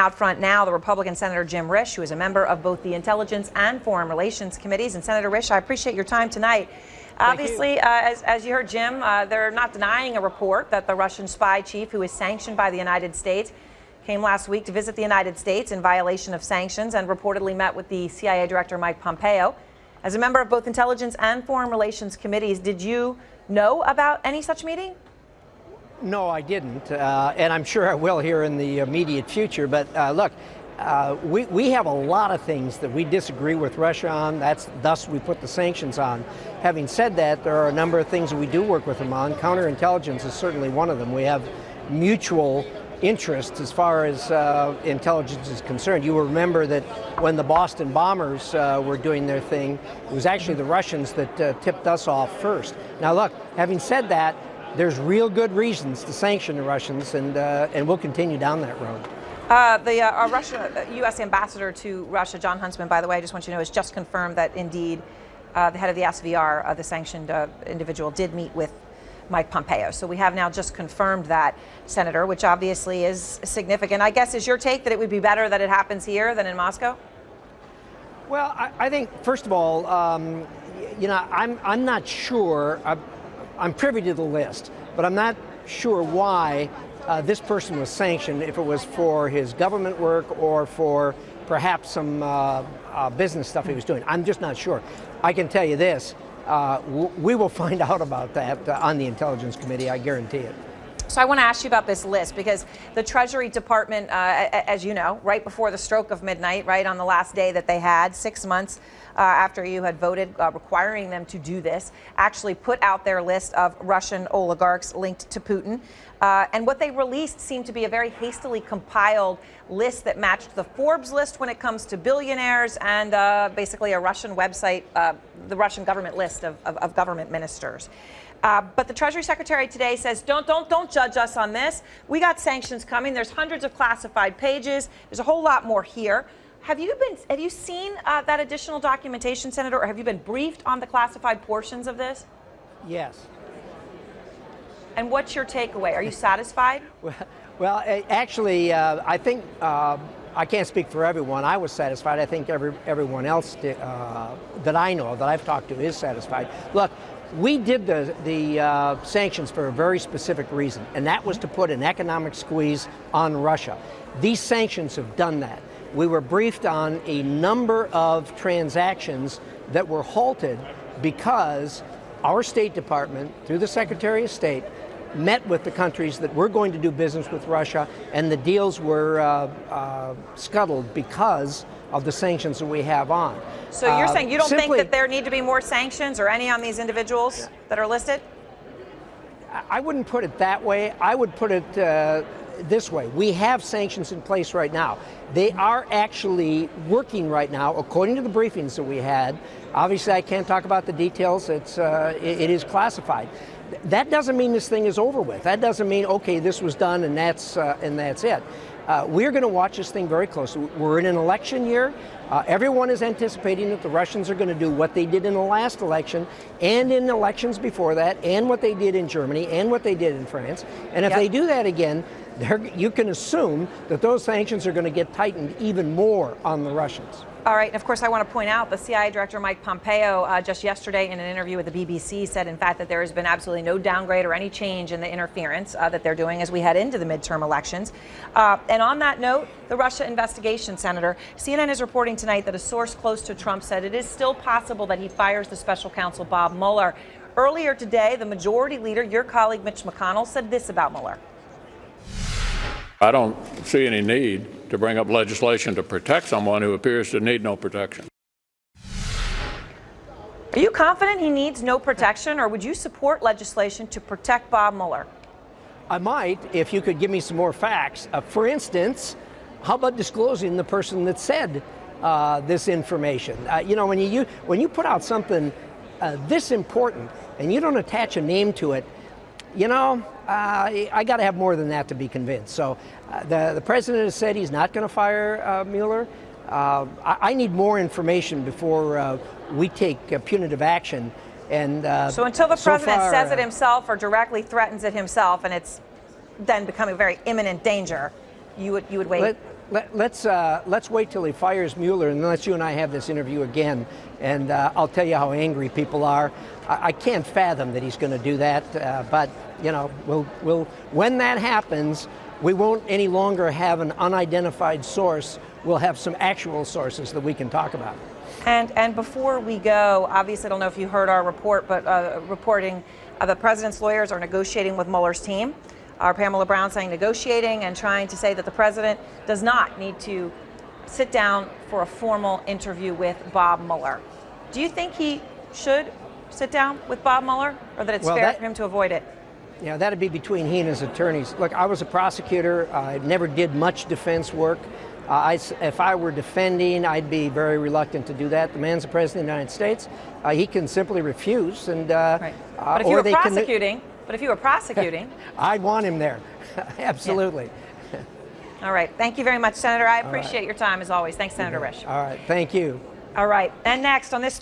Out front now, the Republican Senator Jim Risch, who is a member of both the Intelligence and Foreign Relations Committees. And Senator Risch, I appreciate your time tonight. Obviously, as you heard Jim, they're not denying a report that the Russian spy chief, who is sanctioned by the United States, came last week to visit the United States in violation of sanctions and reportedly met with the CIA Director Mike Pompeo. As a member of both Intelligence and Foreign Relations Committees, did you know about any such meeting? No, I didn't, and I'm sure I will here in the immediate future. But look, we have a lot of things that we disagree with Russia on. Thus we put the sanctions on. Having said that, there are a number of things that we do work with them on. Counterintelligence is certainly one of them. We have mutual interests as far as intelligence is concerned. You will remember that when the Boston bombers were doing their thing, it was actually the Russians that tipped us off first. Now look, having said that, there's real good reasons to sanction the Russians, and we'll continue down that road. The U.S. ambassador to Russia, John Huntsman, by the way, I just want you to know, has just confirmed that indeed the head of the SVR, the sanctioned individual, did meet with Mike Pompeo. So we have now just confirmed that, Senator, which obviously is significant. I guess is your take that it would be better that it happens here than in Moscow? Well, I think, first of all, you know, I'm not sure. I'm privy to the list, but I'm not sure why this person was sanctioned, if it was for his government work or for perhaps some business stuff he was doing. I'm just not sure. I can tell you this, we will find out about that on the Intelligence Committee, I guarantee it. So I want to ask you about this list, because the Treasury Department, as you know, right before the stroke of midnight, right on the last day that they had, 6 months after you had voted requiring them to do this, actually put out their list of Russian oligarchs linked to Putin. And what they released seemed to be a very hastily compiled list that matched the Forbes list when it comes to billionaires and basically a Russian website, the Russian government list of government ministers. But the Treasury Secretary today says, don't judge us on this. We got sanctions coming. There's hundreds of classified pages. There's a whole lot more here. Have you seen that additional documentation, Senator, or have you been briefed on the classified portions of this? Yes. And what's your takeaway? Are you satisfied? Well, actually, I think I can't speak for everyone. I was satisfied. I think everyone else that I know, that I've talked to, is satisfied. Look, we did the sanctions for a very specific reason, and that was to put an economic squeeze on Russia. These sanctions have done that. We were briefed on a number of transactions that were halted because our State Department, through the Secretary of State, met with the countries that were going to do business with Russia, and the deals were scuttled because of the sanctions that we have on. So you're saying you don't think that there need to be more sanctions or any on these individuals that are listed? I wouldn't put it that way. I would put it this way. We have sanctions in place right now. They are actually working right now, according to the briefings that we had. Obviously, I can't talk about the details. It is classified. That doesn't mean this thing is over with. That doesn't mean, okay, this was done and that's it. We're going to watch this thing very closely. We're in an election year. Everyone is anticipating that the Russians are going to do what they did in the last election and in elections before that, and what they did in Germany and what they did in France. And if they do that again, you can assume that those sanctions are going to get tightened even more on the Russians. All right. And of course, I want to point out the CIA Director Mike Pompeo just yesterday in an interview with the BBC said, in fact, that there has been absolutely no downgrade or any change in the interference that they're doing as we head into the midterm elections. And on that note, the Russia investigation, Senator, CNN is reporting tonight that a source close to Trump said it is still possible that he fires the special counsel Bob Mueller. Earlier today, the majority leader, your colleague Mitch McConnell, said this about Mueller. I don't see any need to bring up legislation to protect someone who appears to need no protection. Are you confident he needs no protection, or would you support legislation to protect Bob Mueller? I might, if you could give me some more facts. For instance, how about disclosing the person that said this information? You know, when you put out something this important and you don't attach a name to it, you know, I got to have more than that to be convinced. So the president has said he's not going to fire Mueller. I need more information before we take punitive action. And so until the president says it himself or directly threatens it himself, and it's then becoming a very imminent danger, you would wait. Let's wait till he fires Mueller, and let's you and I have this interview again, and I'll tell you how angry people are. I can't fathom that he's going to do that, but you know, when that happens, we won't any longer have an unidentified source. We'll have some actual sources that we can talk about. And before we go, obviously, I don't know if you heard our report, but reporting the president's lawyers are negotiating with Mueller's team. Pamela Brown saying negotiating and trying to say that the president does not need to sit down for a formal interview with Bob Mueller. Do you think he should sit down with Bob Mueller, or that it's fair for him to avoid it? Yeah, that'd be between he and his attorneys. Look, I was a prosecutor. I never did much defense work. If I were defending, I'd be very reluctant to do that. The man's the president of the United States. He can simply refuse, and right. But if you were prosecuting. But if you were prosecuting, I'd want him there. Absolutely. Yeah. All right. Thank you very much, Senator. I appreciate your time as always. Thanks, Senator Risch. All right. Thank you. All right. And next on this.